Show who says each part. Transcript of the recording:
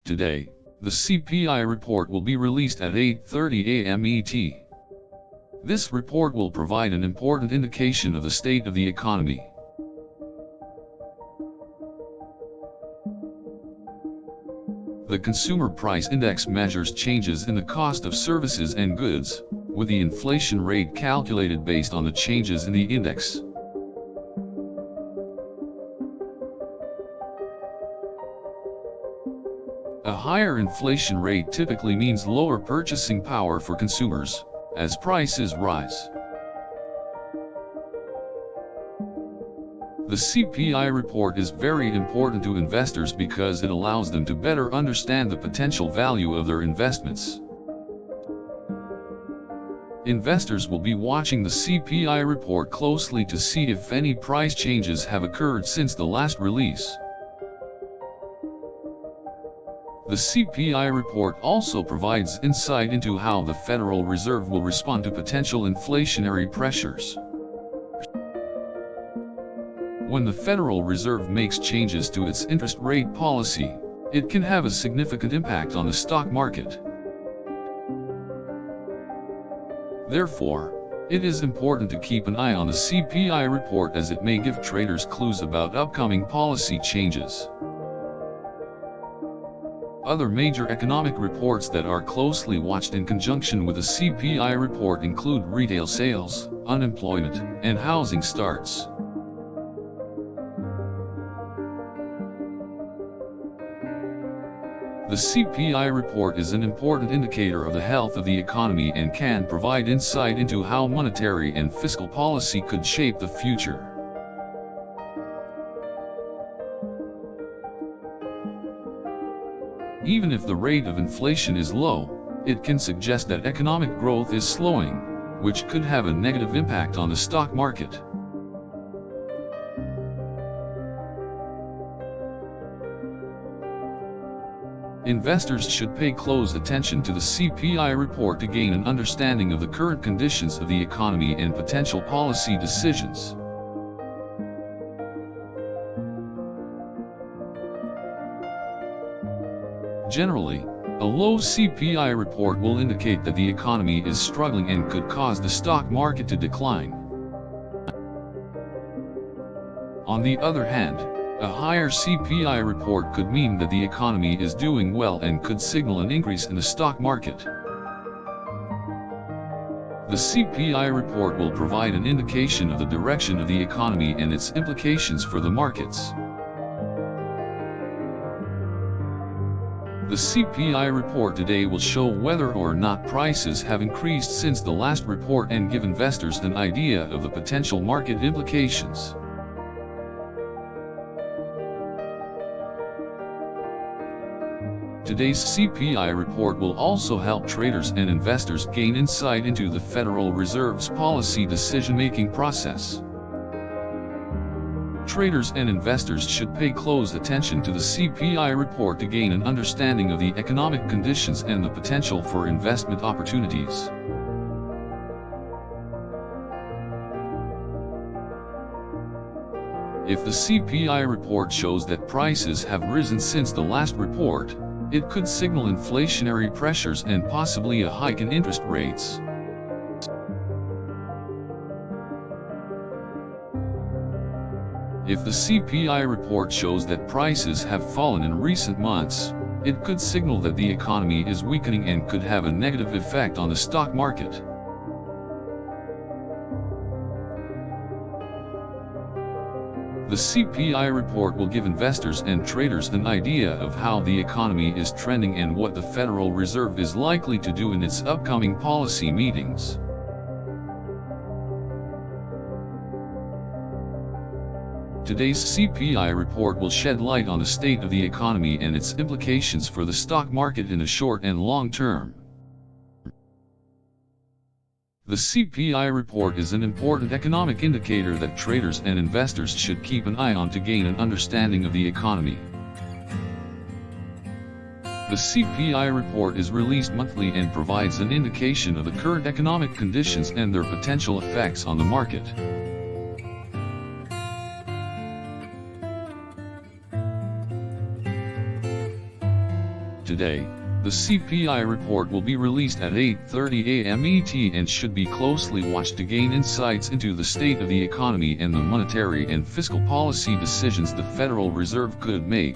Speaker 1: Today, the CPI report will be released at 8:30 a.m. ET. This report will provide an important indication of the state of the economy. The Consumer Price Index measures changes in the cost of services and goods, with the inflation rate calculated based on the changes in the index. A higher inflation rate typically means lower purchasing power for consumers, as prices rise. The CPI report is very important to investors because it allows them to better understand the potential value of their investments. Investors will be watching the CPI report closely to see if any price changes have occurred since the last release. The CPI report also provides insight into how the Federal Reserve will respond to potential inflationary pressures. When the Federal Reserve makes changes to its interest rate policy, it can have a significant impact on the stock market. Therefore, it is important to keep an eye on the CPI report as it may give traders clues about upcoming policy changes. Other major economic reports that are closely watched in conjunction with the CPI report include retail sales, unemployment, and housing starts. The CPI report is an important indicator of the health of the economy and can provide insight into how monetary and fiscal policy could shape the future. Even if the rate of inflation is low, it can suggest that economic growth is slowing, which could have a negative impact on the stock market. Investors should pay close attention to the CPI report to gain an understanding of the current conditions of the economy and potential policy decisions. Generally, a low CPI report will indicate that the economy is struggling and could cause the stock market to decline. On the other hand, a higher CPI report could mean that the economy is doing well and could signal an increase in the stock market. The CPI report will provide an indication of the direction of the economy and its implications for the markets. The CPI report today will show whether or not prices have increased since the last report and give investors an idea of the potential market implications. Today's CPI report will also help traders and investors gain insight into the Federal Reserve's policy decision-making process. Traders and investors should pay close attention to the CPI report to gain an understanding of the economic conditions and the potential for investment opportunities. If the CPI report shows that prices have risen since the last report, it could signal inflationary pressures and possibly a hike in interest rates. If the CPI report shows that prices have fallen in recent months, it could signal that the economy is weakening and could have a negative effect on the stock market. The CPI report will give investors and traders an idea of how the economy is trending and what the Federal Reserve is likely to do in its upcoming policy meetings. Today's CPI report will shed light on the state of the economy and its implications for the stock market in the short and long term. The CPI report is an important economic indicator that traders and investors should keep an eye on to gain an understanding of the economy. The CPI report is released monthly and provides an indication of the current economic conditions and their potential effects on the market. Today, the CPI report will be released at 8:30 a.m. ET and should be closely watched to gain insights into the state of the economy and the monetary and fiscal policy decisions the Federal Reserve could make.